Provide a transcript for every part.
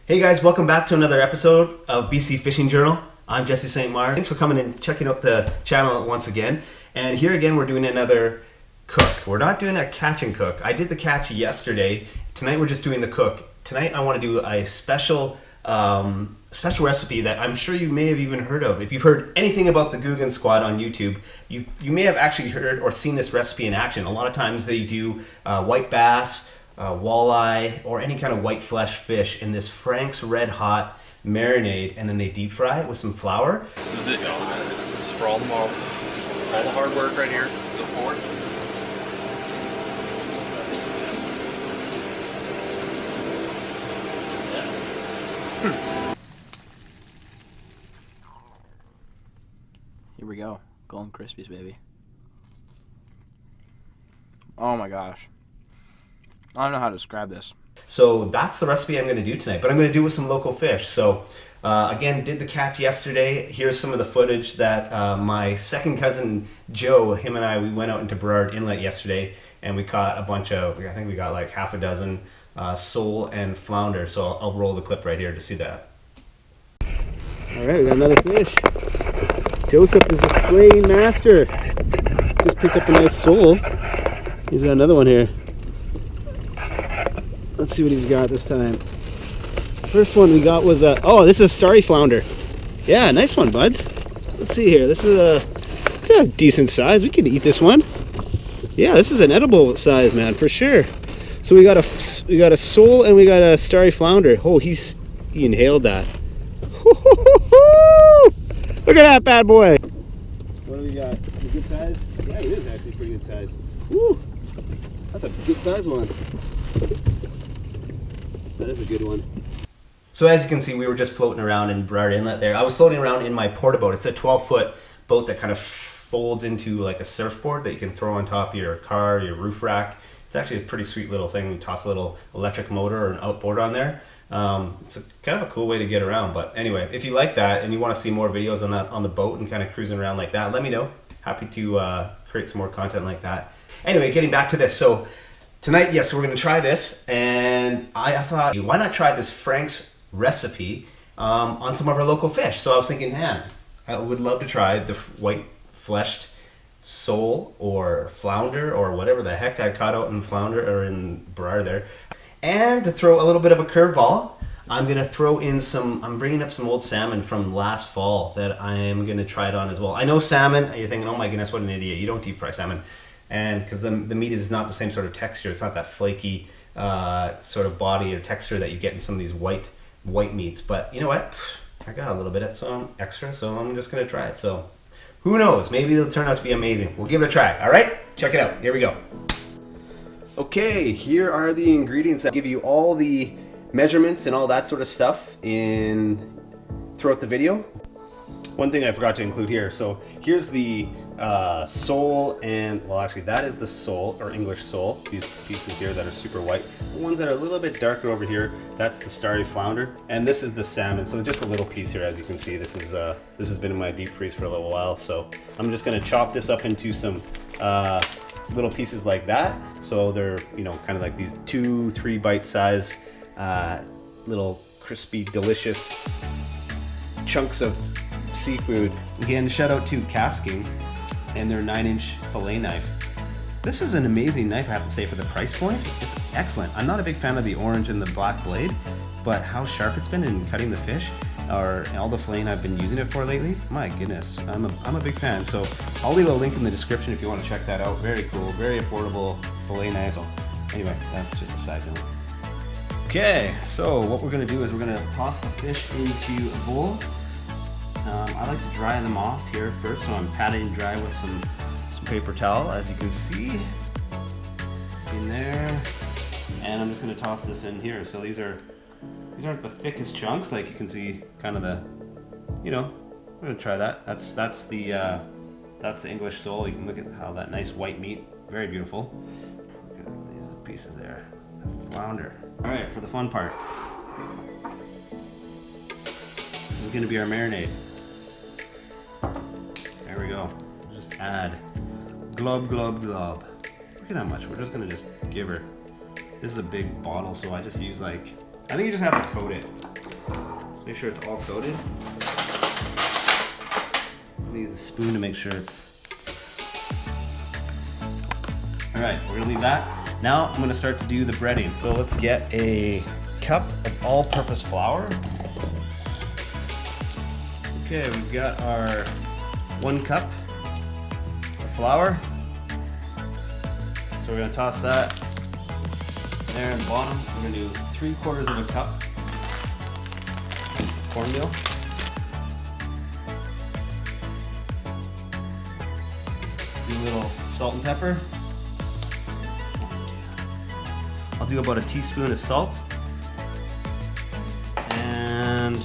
Hey guys, welcome back to another episode of BC Fishing Journal. I'm Jesse St. Mars. Thanks for coming and checking out the channel once again. And here again, we're doing another cook. We're not doing a catch and cook. I did the catch yesterday. Tonight we're just doing the cook. Tonight I want to do a special recipe that I'm sure you may have even heard of. If you've heard anything about the Googan Squad on YouTube, you may have actually heard or seen this recipe in action. A lot of times they do white bass, walleye, or any kind of white flesh fish in this Frank's Red Hot marinade, and then they deep fry it with some flour. This is it, y'all. This is for all the model. This is all the hard work right here. Go forward. Here we go. Golden Crispies, baby. Oh my gosh. I don't know how to describe this. So that's the recipe I'm going to do tonight, but I'm going to do it with some local fish. So again, did the catch yesterday. Here's some of the footage that my second cousin Joe, him and I, we went out into Burrard Inlet yesterday, and we caught a bunch of, I think we got like half a dozen sole and flounder. So I'll roll the clip right here to see that. All right, we got another fish. Joseph is the slaying master. Just picked up a nice sole. He's got another one here. Let's see what he's got this time. First one we got was oh, this is a starry flounder. Yeah, nice one, buds. Let's see here. This is a decent size. We can eat this one. Yeah, this is an edible size, man, for sure. So we got a sole and we got a starry flounder. Oh, he inhaled that. Look at that bad boy. What do we got? A good size? Yeah, it is actually pretty good size. Woo! That's a good size one. That is a good one. So as you can see, we were just floating around in Burrard Inlet there. I was floating around in my porta boat. It's a 12-foot boat that kind of folds into like a surfboard that you can throw on top of your car, your roof rack. It's actually a pretty sweet little thing. You toss a little electric motor or an outboard on there. It's kind of a cool way to get around. But anyway, if you like that and you want to see more videos on that on the boat and kind of cruising around like that, let me know. Happy to create some more content like that. Anyway, getting back to this. So tonight, yes, we're going to try this, and I thought, why not try this Frank's recipe on some of our local fish? So I was thinking, man, I would love to try the white fleshed sole or flounder or whatever the heck I caught out in Flounder or in Burrard there. And to throw a little bit of a curveball, I'm going to throw in I'm bringing up some old salmon from last fall that I'm going to try it on as well. I know salmon, you're thinking, oh my goodness, what an idiot, you don't deep fry salmon. And because the meat is not the same sort of texture, it's not that flaky sort of body or texture that you get in some of these white meats. But you know what? I got a little bit of some extra, so I'm just going to try it. So who knows? Maybe it'll turn out to be amazing. We'll give it a try. All right? Check it out. Here we go. Okay, here are the ingredients. I'll give you all the measurements and all that sort of stuff throughout the video. One thing I forgot to include here. So here's the sole, and well, actually that is the sole or English sole. These pieces here that are super white. The ones that are a little bit darker over here, that's the starry flounder, and this is the salmon. So just a little piece here, as you can see. This has been in my deep freeze for a little while. So I'm just going to chop this up into some little pieces like that. So they're kind of like these 2-3 bite size little crispy, delicious chunks of seafood. Again, shout out to Casking and their 9-inch fillet knife. This is an amazing knife, I have to say, for the price point. It's excellent. I'm not a big fan of the orange and the black blade, but how sharp it's been in cutting the fish, or all the filleting I've been using it for lately, my goodness, I'm a big fan. So I'll leave a link in the description if you want to check that out. Very cool, very affordable fillet knife. So anyway, that's just a side note. Okay, so what we're going to do is we're going to toss the fish into a bowl. I like to dry them off here first, so I'm patting dry with some paper towel, as you can see in there. And I'm just going to toss this in here. So these aren't the thickest chunks, like you can see, kind of we're going to try that. That's the English sole. You can look at how that nice white meat, very beautiful. Look at these pieces there, the flounder. All right, for the fun part, this is going to be our marinade. There we go. Just add glub, glub, glub. Look at how much. We're just going to give her. This is a big bottle, so I just use like I think you just have to coat it. Just make sure it's all coated. Use a spoon to make sure it's... Alright, we're gonna leave that. Now I'm gonna start to do the breading. So let's get a cup of all-purpose flour. Okay, we've got our 1 cup of flour. So we're gonna toss that there in the bottom. We're gonna do 3/4 of a cup of cornmeal. Do a little salt and pepper. I'll do about a teaspoon of salt. And a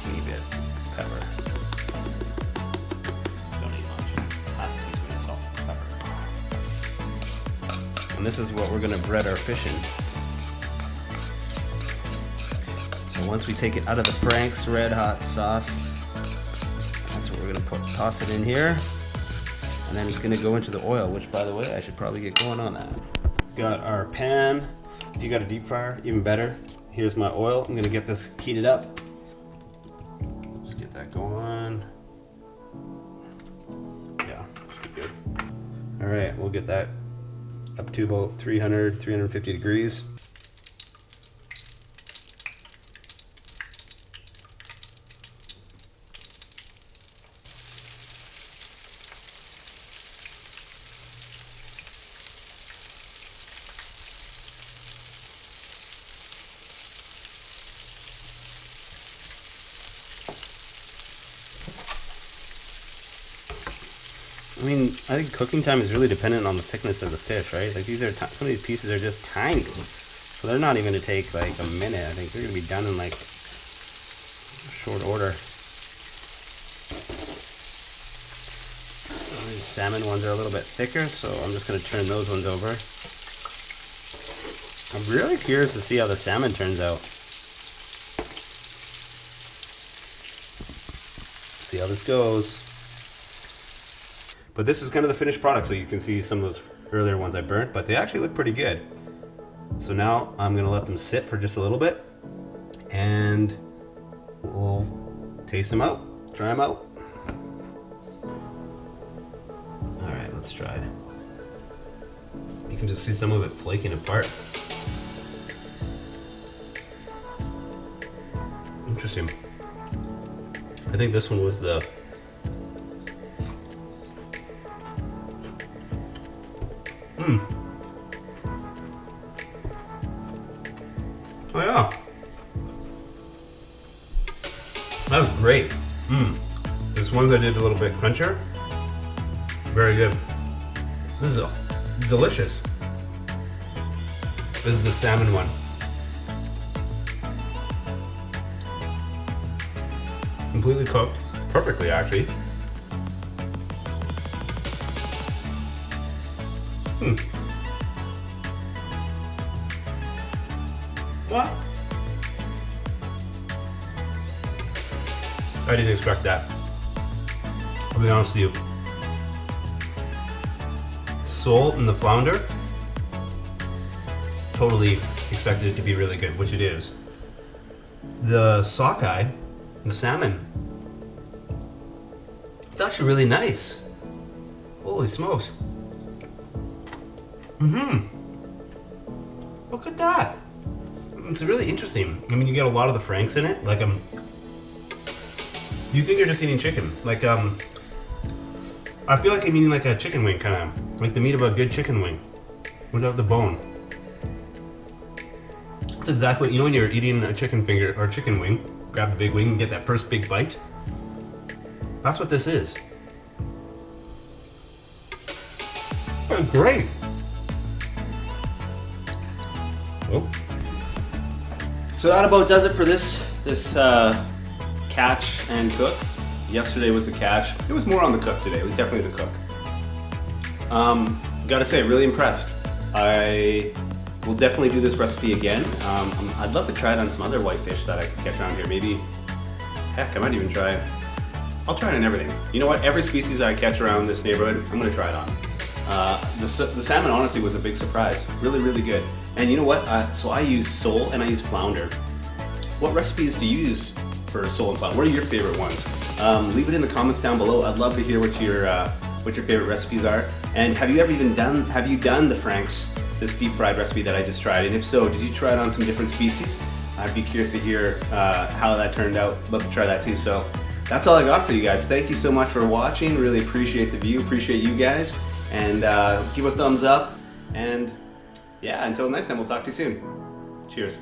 teeny bit of pepper. Don't need much. Half a teaspoon of salt and pepper. And this is what we're gonna bread our fish in. So once we take it out of the Frank's Red Hot sauce, that's what we're gonna toss it in here. And then it's gonna go into the oil, which by the way, I should probably get going on that. Got our pan. If you got a deep fryer, even better. Here's my oil. I'm gonna get this heated up. Just get that going. Yeah, should be good. All right, we'll get that up to about 300, 350 degrees. I mean, I think cooking time is really dependent on the thickness of the fish, right? Like these are some of these pieces are just tiny, so they're not even gonna take like a minute. I think they're gonna be done in like short order. These salmon ones are a little bit thicker, so I'm just gonna turn those ones over. I'm really curious to see how the salmon turns out. See how this goes. But this is kind of the finished product, so you can see some of those earlier ones I burnt, but they actually look pretty good. So now I'm gonna let them sit for just a little bit, and we'll taste them out, try them out. All right, let's try it. You can just see some of it flaking apart. Interesting. I think this one was the Oh yeah. That was great. This ones I did a little bit crunchier. Very good. This is delicious. This is the salmon one. Completely cooked. Perfectly, actually. What? I didn't expect that. I'll be honest with you. Sole and the flounder, totally expected it to be really good, which it is. The sockeye, the salmon, it's actually really nice. Holy smokes. Look at that. It's really interesting. I mean, you get a lot of the Franks in it. Like, you think you're just eating chicken. Like, I feel like I'm eating like a chicken wing, kind of. Like the meat of a good chicken wing, without the bone. That's exactly, you know when you're eating a chicken finger or chicken wing, grab the big wing and get that first big bite? That's what this is. That's great. Oh. So that about does it for this catch and cook. Yesterday was the catch. It was more on the cook today. It was definitely the cook. Gotta say, really impressed. I will definitely do this recipe again. I'd love to try it on some other whitefish that I could catch around here. Maybe, heck, I might even try it. I'll try it on everything. You know what? Every species I catch around this neighborhood, I'm gonna try it on. The salmon honestly was a big surprise. Really, really good. And you know what? So I use sole and I use flounder. What recipes do you use for sole and flounder? What are your favorite ones? Leave it in the comments down below. I'd love to hear what your favorite recipes are. And have you done the Frank's, this deep fried recipe that I just tried? And if so, did you try it on some different species? I'd be curious to hear how that turned out. Love to try that too. So that's all I got for you guys. Thank you so much for watching. Really appreciate the view. Appreciate you guys. And give a thumbs up. And yeah, until next time, we'll talk to you soon. Cheers.